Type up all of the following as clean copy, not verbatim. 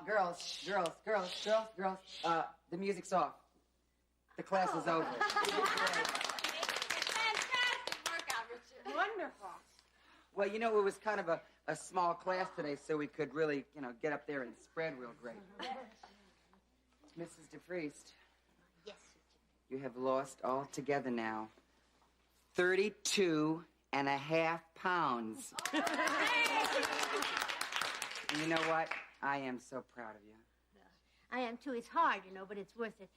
Girls. The music's off. The class is over. Fantastic workout, Richard. Wonderful. Well, you know, it was kind of a small class today, so we could really, get up there and spread real great. Mrs. DeFriest. Yes, You have lost altogether now 32.5 pounds. And you know what? I am so proud of you. I am too. It's hard, but it's worth it.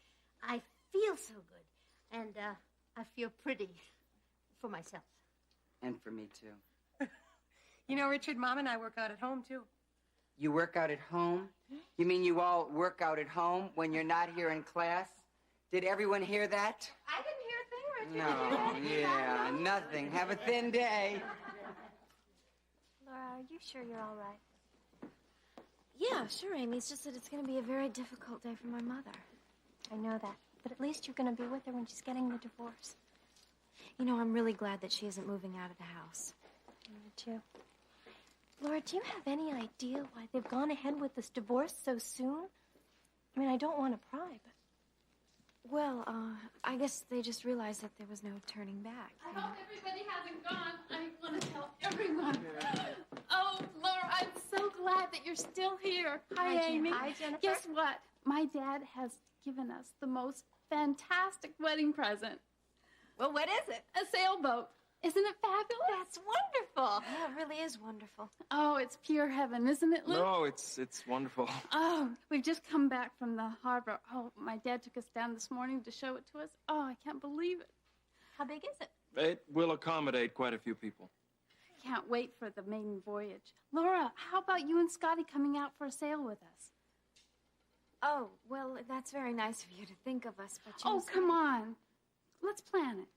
I feel so good. And I feel pretty for myself. And for me, too. Richard, Mom and I work out at home, too. You work out at home? You mean you all work out at home when you're not here in class? Did everyone hear that? I didn't hear a thing, Richard. No, nothing. Have a thin day. Laura, are you sure you're all right? Yeah, sure, Amy. It's just that it's going to be a very difficult day for my mother. I know that. But at least you're going to be with her when she's getting the divorce. I'm really glad that she isn't moving out of the house. Me too. Laura, do you have any idea why they've gone ahead with this divorce so soon? I don't want to pry, but... Well, I guess they just realized that there was no turning back. I hope everybody hasn't gone. I want to tell everyone. Oh, Laura, I'm so glad that you're still here. Hi, Amy. Hi, Jennifer. Guess what? My dad has given us the most fantastic wedding present. Well, what is it? A sailboat. Isn't it fabulous? That's wonderful. Yeah, it really is wonderful. Oh, it's pure heaven, isn't it, Luke? No, it's wonderful. Oh, we've just come back from the harbor. Oh, my dad took us down this morning to show it to us. Oh, I can't believe it. How big is it? It will accommodate quite a few people. I can't wait for the maiden voyage. Laura, how about you and Scotty coming out for a sail with us? Oh, well, that's very nice of you to think of us, but Oh, come on. Let's plan it.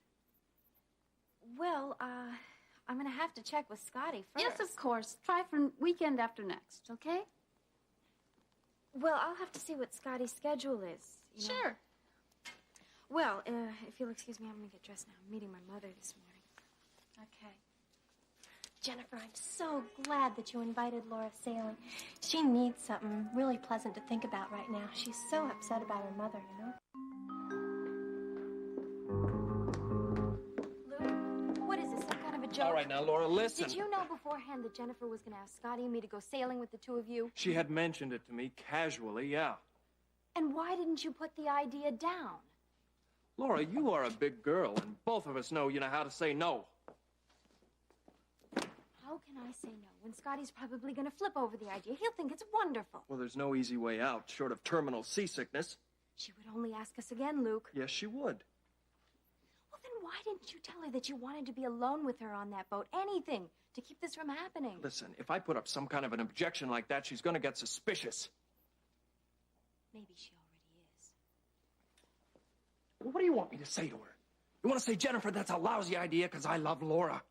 Well, I'm going to have to check with Scotty first. Yes, of course. Try for weekend after next, okay? Well, I'll have to see what Scotty's schedule is. Sure. Well, if you'll excuse me, I'm going to get dressed now. I'm meeting my mother this morning. Okay. Jennifer, I'm so glad that you invited Laura sailing. She needs something really pleasant to think about right now. She's so upset about her mother, Luke, what is this, some kind of a joke? All right, now, Laura, listen. Did you know beforehand that Jennifer was going to ask Scotty and me to go sailing with the two of you? She had mentioned it to me casually, yeah. And why didn't you put the idea down? Laura, you are a big girl, and both of us know how to say no. How can I say no when Scotty's probably going to flip over the idea? He'll think it's wonderful. Well, there's no easy way out, short of terminal seasickness. She would only ask us again, Luke. Yes, she would. Well, then why didn't you tell her that you wanted to be alone with her on that boat? Anything to keep this from happening. Listen, if I put up some kind of an objection like that, she's going to get suspicious. Maybe she already is. Well, what do you want me to say to her? You want to say, Jennifer, that's a lousy idea because I love Laura?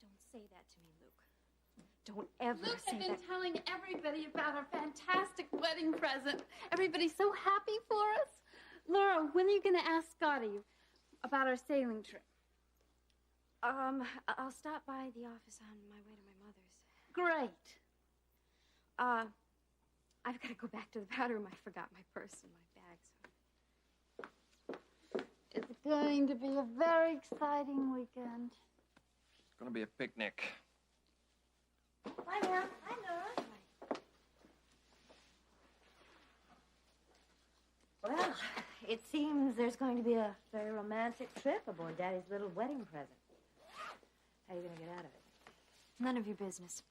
Don't say that to me, Luke. Don't ever Luke say had that. been telling everybody about our fantastic wedding present. Everybody's so happy for us. Laura, when are you going to ask Scotty about our sailing trip? I'll stop by the office on my way to my mother's. Great. I've got to go back to the powder room. I forgot my purse and my bags. It's going to be a very exciting weekend. It's going to be a picnic. Bye now. Hi, Laura. Well, it seems there's going to be a very romantic trip aboard Daddy's little wedding present. How are you going to get out of it? None of your business.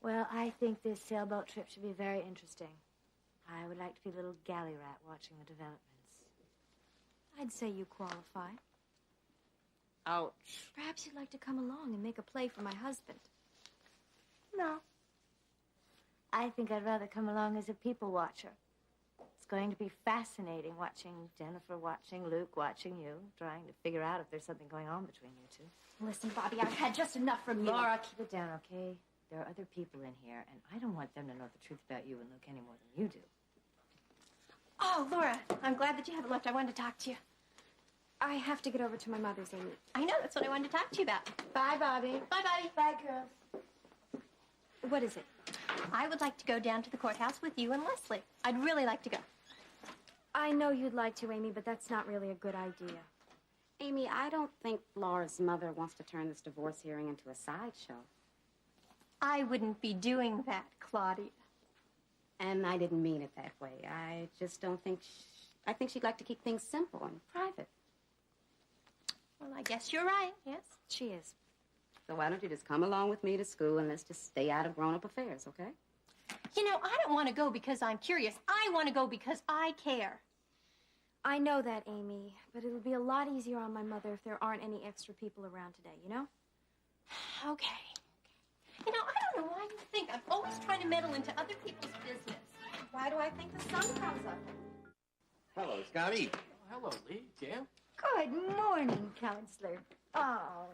Well, I think this sailboat trip should be very interesting. I would like to be a little galley rat watching the developments. I'd say you qualify. Ouch. Perhaps you'd like to come along and make a play for my husband. No. I think I'd rather come along as a people watcher. It's going to be fascinating watching Jennifer, watching Luke, watching you, trying to figure out if there's something going on between you two. Listen, Bobby, I've had just enough from you. Laura, keep it down, okay? There are other people in here, and I don't want them to know the truth about you and Luke any more than you do. Oh, Laura, I'm glad that you haven't left. I wanted to talk to you. I have to get over to my mother's, Amy. I know, that's what I wanted to talk to you about. Bye, Bobby. Bye, Bobby. Bye, girls. What is it? I would like to go down to the courthouse with you and Leslie. I'd really like to go. I know you'd like to, Amy, but that's not really a good idea. Amy, I don't think Laura's mother wants to turn this divorce hearing into a sideshow. I wouldn't be doing that, Claudia. And I didn't mean it that way. I just don't think... I think she'd like to keep things simple and private. Well, I guess you're right, yes. She is. So why don't you just come along with me to school and let's just stay out of grown-up affairs, okay? You know, I don't want to go because I'm curious. I want to go because I care. I know that, Amy, but it'll be a lot easier on my mother if there aren't any extra people around today, you know? Okay. You know, I don't know why you think I'm always trying to meddle into other people's business. Why do I think the sun comes up? Hello, Scotty. Hello, Lee. Gail? Good morning, Counselor. Oh,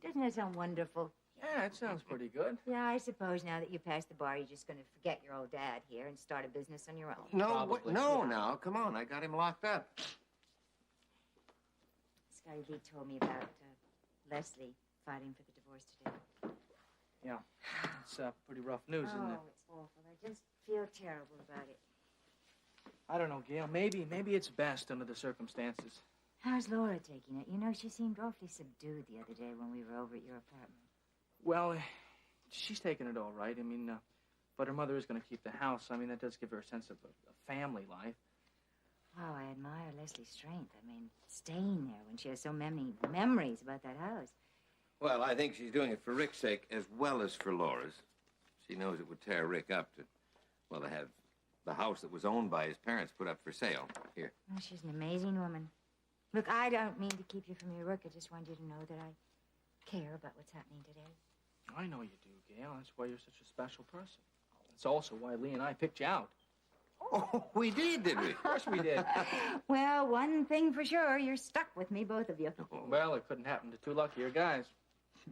doesn't that sound wonderful? Yeah, it sounds pretty good. Yeah, I suppose now that you passed the bar, you're just going to forget your old dad here and start a business on your own. No, Probably. no, now, come on. I got him locked up. Scotty Lee told me about Leslie fighting for the divorce today. Yeah, it's pretty rough news, isn't it? Oh, it's awful. I just feel terrible about it. I don't know, Gail. Maybe it's best under the circumstances. How's Laura taking it? You know, she seemed awfully subdued the other day when we were over at your apartment. Well, she's taking it all right. I mean, but her mother is going to keep the house. I mean, that does give her a sense of a family life. Wow, I admire Leslie's strength. I mean, staying there when she has so many memories about that house. Well, I think she's doing it for Rick's sake as well as for Laura's. She knows it would tear Rick up to have the house that was owned by his parents put up for sale. Here. Oh, she's an amazing woman. Look, I don't mean to keep you from your work. I just want you to know that I care about what's happening today. I know you do, Gail. That's why you're such a special person. That's also why Lee and I picked you out. Oh, we did we? Of course we did. Well, one thing for sure, you're stuck with me, both of you. Well, it couldn't happen to two luckier guys.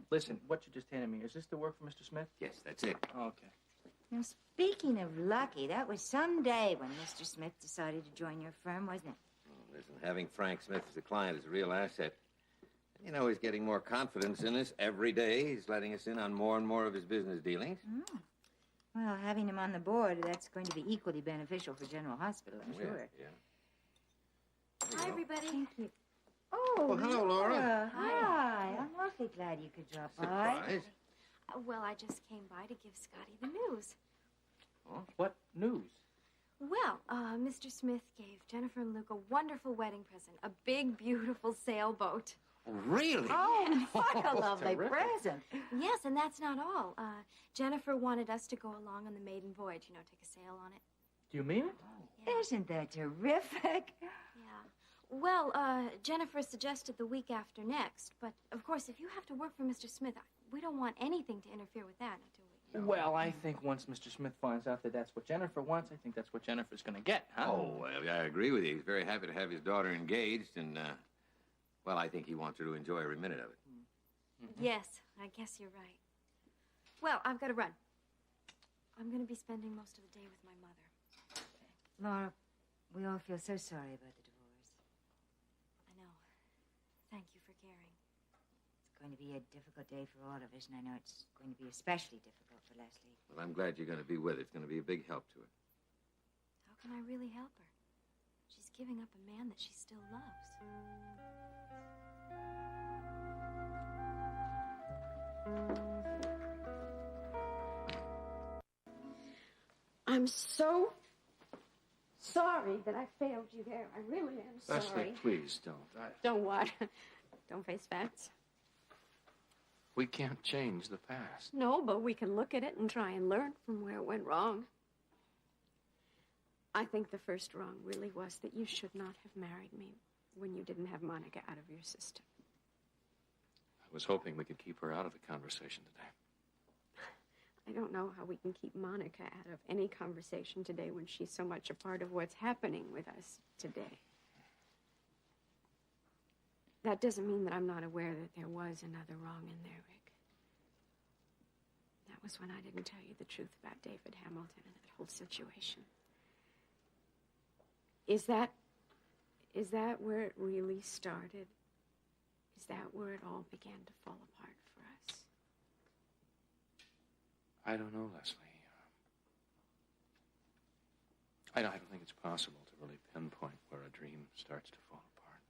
Listen, what you just handed me, is this the work for Mr. Smith? Yes, that's it. Okay. Now, speaking of lucky, that was some day when Mr. Smith decided to join your firm, wasn't it? Oh, listen, having Frank Smith as a client is a real asset. You know, he's getting more confidence in us every day. He's letting us in on more and more of his business dealings. Mm. Well, having him on the board, that's going to be equally beneficial for General Hospital, I'm sure. Yeah. Hi, everybody. Thank you. Oh, Well, hello, Laura. Hi. I'm awfully glad you could drop by. Surprise. Well, I just came by to give Scotty the news. Oh, what news? Well, Mr. Smith gave Jennifer and Luke a wonderful wedding present, a big, beautiful sailboat. Really? Oh, what a lovely terrific. present. Yes, and that's not all. Jennifer wanted us to go along on the maiden voyage, you know, take a sail on it. Do you mean it? Yeah. Isn't that terrific? Yeah. Well, Jennifer suggested the week after next, but of course, if you have to work for Mr. Smith, we don't want anything to interfere with that, do we? Well, I think once Mr. Smith finds out that that's what Jennifer wants, I think that's what Jennifer's going to get, huh? Oh, well, I agree with you. He's very happy to have his daughter engaged, and, well, I think he wants her to enjoy every minute of it. Mm-hmm. Yes, I guess you're right. Well, I've got to run. I'm going to be spending most of the day with my mother. Laura, we all feel so sorry about the divorce. I know. Thank you for caring. It's going to be a difficult day for all of us, and I know it's going to be especially difficult for Leslie. Well, I'm glad you're going to be with her. It's going to be a big help to her. How can I really help her? She's giving up a man that she still loves. I'm so sorry that I failed you there. I really am sorry. Leslie, please don't. Don't what? Don't face facts? We can't change the past. No, but we can look at it and try and learn from where it went wrong. I think the first wrong really was that you should not have married me when you didn't have Monica out of your system. I was hoping we could keep her out of the conversation today. I don't know how we can keep Monica out of any conversation today when she's so much a part of what's happening with us today. That doesn't mean that I'm not aware that there was another wrong in there, Rick. That was when I didn't tell you the truth about David Hamilton and that whole situation. Is that where it really started? Is that where it all began to fall apart for us? I I don't know, Leslie. I don't think it's possible to really pinpoint where a dream starts to fall apart.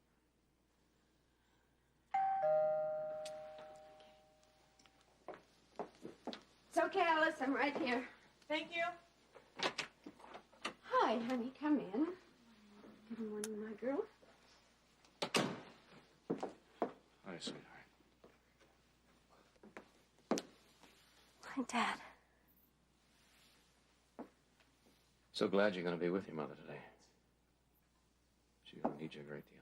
It's okay, Alice. I'm right here. Thank you. Hi, honey. Come in. Good morning, my girl. Hi, sweetheart. Hi, Dad. So glad you're going to be with your mother today. She's going to need you a great deal.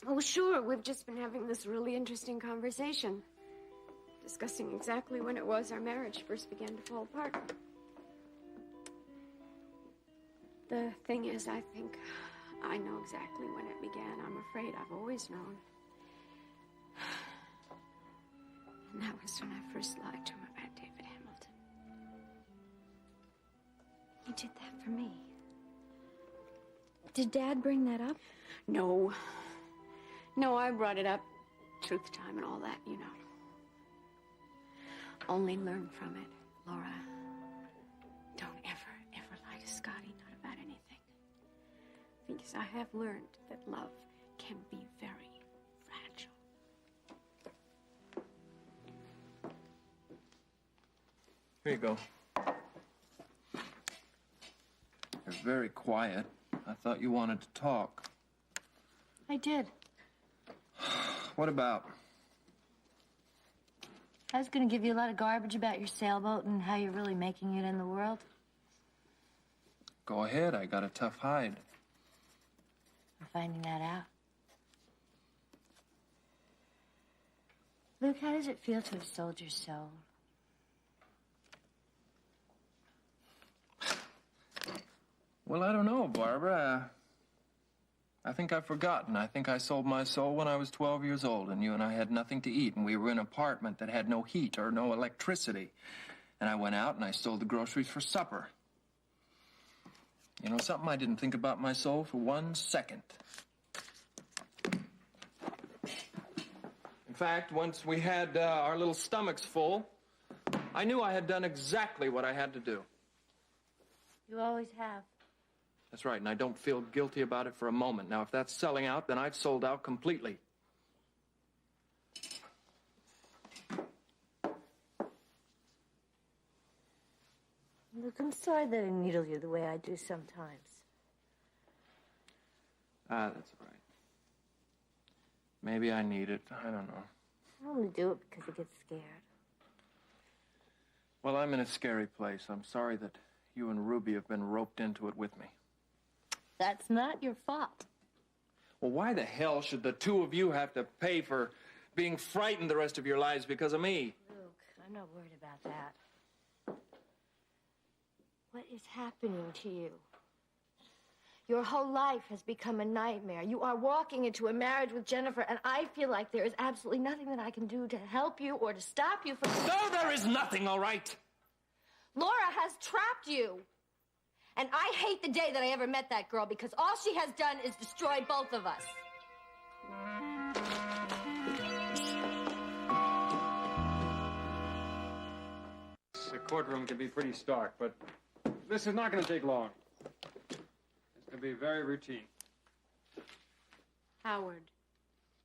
Oh, sure. We've just been having this really interesting conversation. Discussing exactly when it was our marriage first began to fall apart. The thing is, I think I know exactly when it began. I'm afraid I've always known. And that was when I first lied to him about David Hamilton. You did that for me. Did Dad bring that up? No. No, I brought it up. Truth time and all that, you know. Only learn from it, Laura. Don't ever lie to Scotty, not about anything. Because I have learned that love can be very fragile. Here you go. You're very quiet. I thought you wanted to talk. I did. What about? I was going to give you a lot of garbage about your sailboat and how you're really making it in the world. Go ahead. I got a tough hide. I'm finding that out. Luke, how does it feel to have sold your soul? Well, I don't know, Barbara. I think I've forgotten. I think I sold my soul when I was 12 years old, and you and I had nothing to eat, and we were in an apartment that had no heat or no electricity. And I went out and I stole the groceries for supper. You know something? I didn't think about my soul for 1 second. In fact, once we had our little stomachs full, I knew I had done exactly what I had to do. You always have. That's right, and I don't feel guilty about it for a moment. Now, if that's selling out, then I've sold out completely. Luke, I'm sorry that I needle you the way I do sometimes. That's right. Maybe I need it. I don't know. I only do it because I get scared. Well, I'm in a scary place. I'm sorry that you and Ruby have been roped into it with me. That's not your fault. Well, why the hell should the two of you have to pay for being frightened the rest of your lives because of me? Luke, I'm not worried about that. What is happening to you? Your whole life has become a nightmare. You are walking into a marriage with Jennifer, and I feel like there is absolutely nothing that I can do to help you or to stop you from... No, there is nothing, all right? Laura has trapped you. And I hate the day that I ever met that girl because all she has done is destroy both of us. The courtroom can be pretty stark, but this is not going to take long. It's going to be very routine. Howard,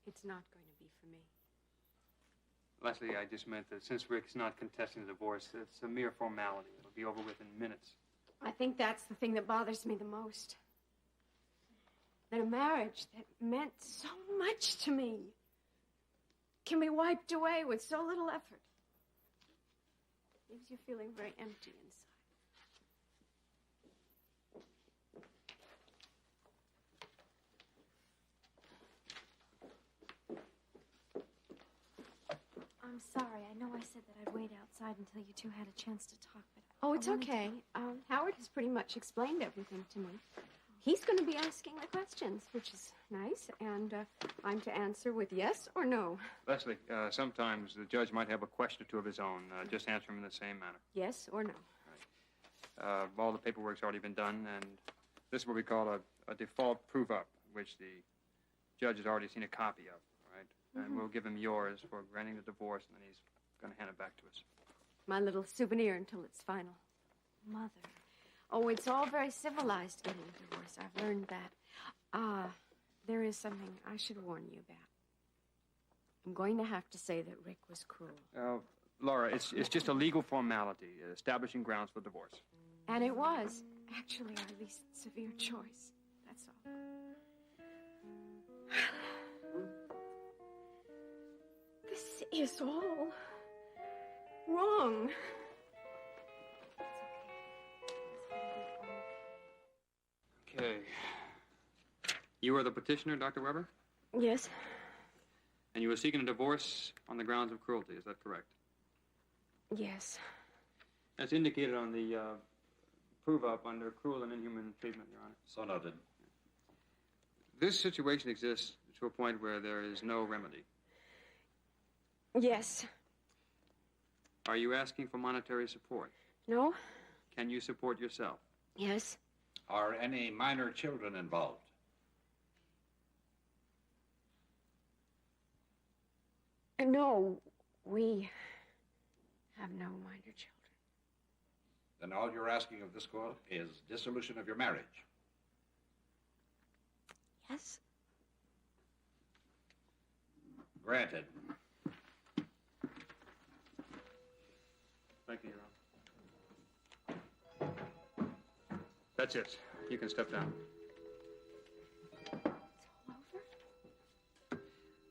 it's not going to be for me. Leslie, I just meant that since Rick's not contesting the divorce, it's a mere formality. It'll be over with in minutes. I think that's the thing that bothers me the most. That a marriage that meant so much to me can be wiped away with so little effort. Leaves you feeling very empty inside. I'm sorry. I know I said that I'd wait outside until you two had a chance to talk, but... Oh, it's okay. Howard has pretty much explained everything to me. He's going to be asking the questions, which is nice, and I'm to answer with yes or no. Leslie, sometimes the judge might have a question or two of his own. Just answer him in the same manner. Yes or no. All the paperwork's already been done, and this is what we call a default prove-up, which the judge has already seen a copy of, all right? And we'll give him yours for granting the divorce, and then he's going to hand it back to us. My little souvenir until it's final. Mother. Oh, it's all very civilized getting a divorce. I've learned that. There is something I should warn you about. I'm going to have to say that Rick was cruel. Laura, it's just a legal formality, establishing grounds for divorce. And it was actually our least severe choice. That's all. This is all wrong. Okay. You are the petitioner, Dr. Weber? Yes. And you were seeking a divorce on the grounds of cruelty, is that correct? Yes. That's indicated on the prove-up under cruel and inhuman treatment, Your Honor. So noted. This situation exists to a point where there is no remedy. Yes. Are you asking for monetary support? No? Can you support yourself? Yes. Are any minor children involved? No, we have no minor children. Then all you're asking of this court is dissolution of your marriage. Yes. Granted. Thank you, Your Honor. That's it. You can step down. It's all over?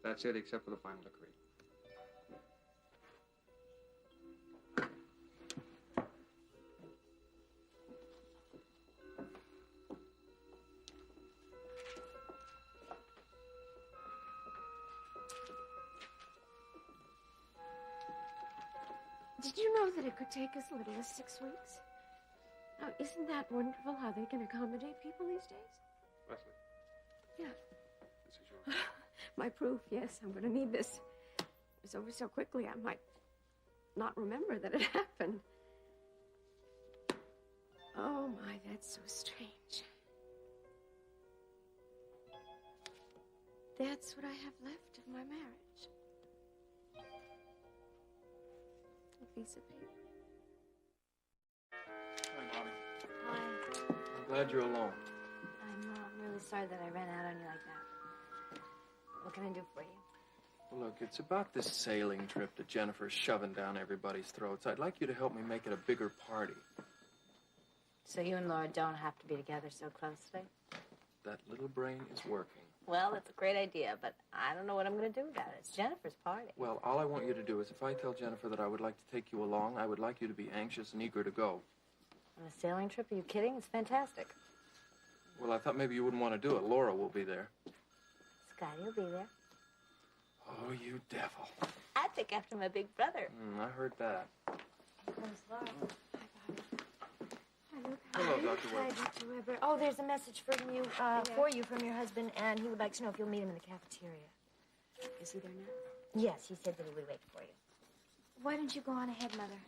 That's it, except for the final decree. Did you know that it could take as little as 6 weeks? Now, isn't that wonderful how they can accommodate people these days? Leslie. Yeah. This is yours. My proof, yes. I'm going to need this. It was over so quickly, I might not remember that it happened. Oh, my, that's so strange. That's what I have left of my marriage. A piece of paper. Hi, Mommy. Hi. I'm glad you're alone. I'm really sorry that I ran out on you like that. What can I do for you? Well, look, it's about this sailing trip that Jennifer's shoving down everybody's throats. I'd like you to help me make it a bigger party. So you and Laura don't have to be together so closely? That little brain is working. Well, it's a great idea, but I don't know what I'm going to do about it. It's Jennifer's party. Well, all I want you to do is if I tell Jennifer that I would like to take you along, I would like you to be anxious and eager to go. On a sailing trip? Are you kidding? It's fantastic. Well, I thought maybe you wouldn't want to do it. Laura will be there. Scotty will be there. Oh, you devil. I take after my big brother. I heard that. Here comes Laura. Hello, Dr. Hi, Weber. Dr. Weber. Oh, there's a message from you, from your husband, and he would like to know if you'll meet him in the cafeteria. Is he there now? Yes, he said that he would wait for you. Why don't you go on ahead, Mother?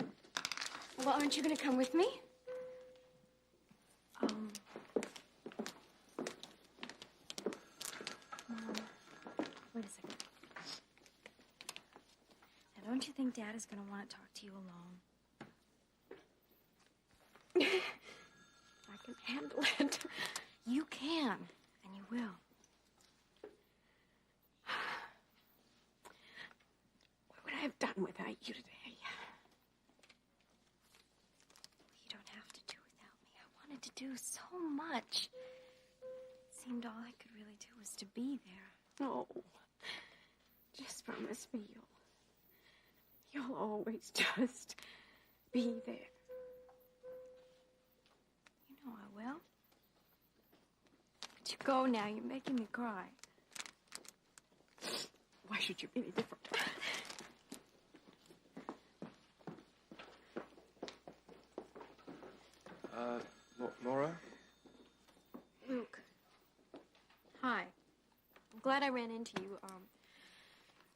Well, aren't you going to come with me? Wait a second. Now, don't you think Dad is going to want to talk to you alone? I can handle it. You can, and you will. What would I have done without you today? You don't have to do without me. I wanted to do so much. It seemed all I could really do was to be there. No. Just promise me you'll always just be there. You know I will. But you go now. You're making me cry. Why should you be any different? Laura? Luke. Hi. I'm glad I ran into you.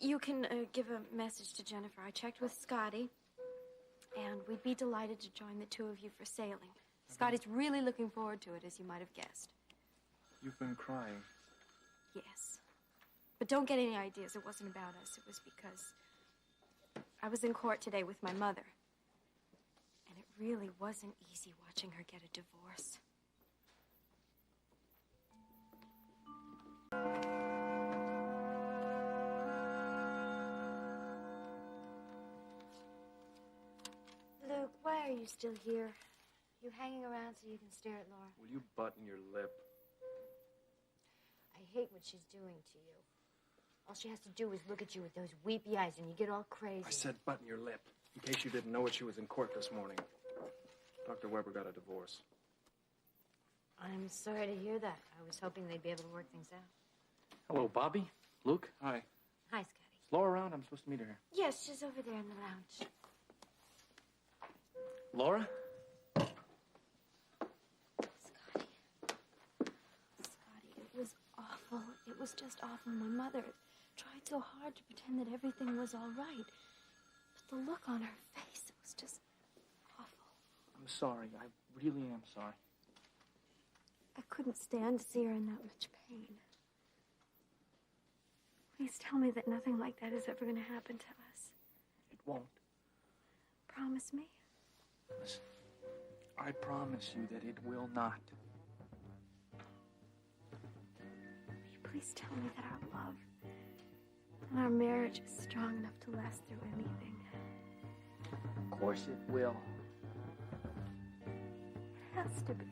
You can give a message to Jennifer. I checked with Scotty, and we'd be delighted to join the two of you for sailing. Scotty's really looking forward to it, as you might have guessed. You've been crying. Yes. But don't get any ideas. It wasn't about us. It was because I was in court today with my mother. And it really wasn't easy watching her get a divorce. Luke, why are you still here? You hanging around so you can stare at Laura? Will you button your lip? I hate what she's doing to you. All she has to do is look at you with those weepy eyes and you get all crazy. I said button your lip, in case you didn't know it. She was in court this morning. Dr. Weber got a divorce. I'm sorry to hear that. I was hoping they'd be able to work things out. Hello, Bobby. Luke. Hi. Hi, Scotty. Is Laura around? I'm supposed to meet her here. Yes, she's over there in the lounge. Laura? Scotty, it was awful. It was just awful. My mother tried so hard to pretend that everything was all right. But the look on her face, it was just awful. I'm sorry. I really am sorry. I couldn't stand to see her in that much pain. Please tell me that nothing like that is ever going to happen to us. It won't. Promise me. Listen, I promise you that it will not. Will you please tell me that our love and our marriage is strong enough to last through anything? Of course it will. It has to be.